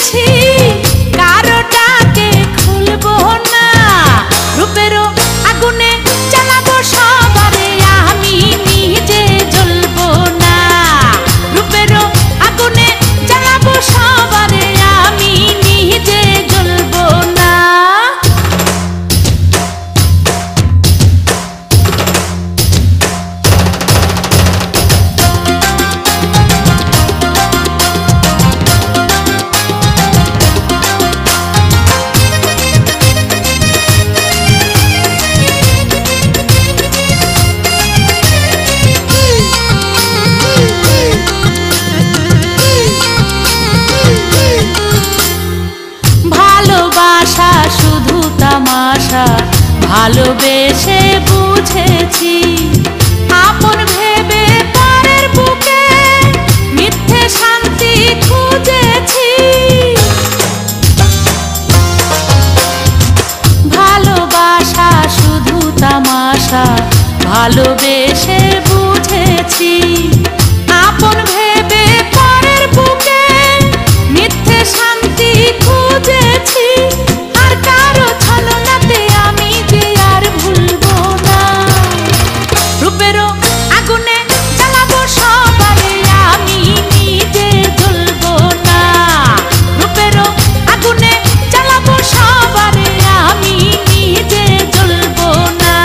বুঝেছি কারোটাকে খুলবো না, রূপেরও আগুনে জ্বালাবো সবারে, আমি নিজে জ্বলবো না। রূপেরও আগুনে জ্বালাবো সবারে, আমি নিজে জ্বলবো না। ভালোবাসা শুধু তামাশা, ভালোবেসে বুঝেছি আপন ভেবে পরের বুকে মিথ্যে শান্তি খুঁজেছি। ভালোবাসা শুধু তামাশা, ভালোবেসে বুঝেছি আপন ভেবে পরের বুকে মিথ্যে শান্তি খুঁজেছি। আর কারো ছলনাতে আমি যে আর ভুলবো না, রূপেরও আগুনে জ্বালাবো সবারে, আমি নিজে জ্বলবো না। রূপেরও আগুনে জ্বালাবো সবারে, আমি নিজে জ্বলবো না।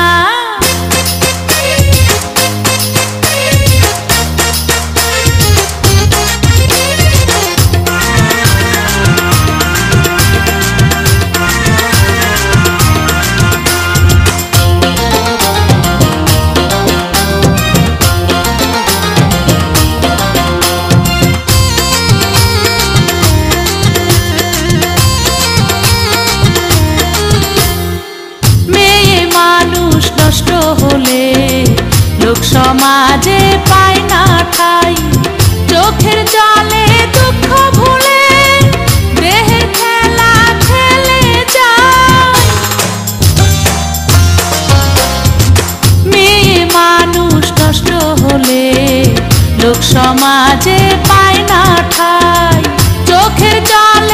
মেয়ে মানুষ নষ্ট হলে লোক সমাজে পায় না ঠাই, চোখের জলে দুঃখ ভুলে দেহের খেলা খেলে যায়। মেয়ে মানুষ নষ্ট হলে লোক সমাজে পায় না ঠাই, চোখের জলে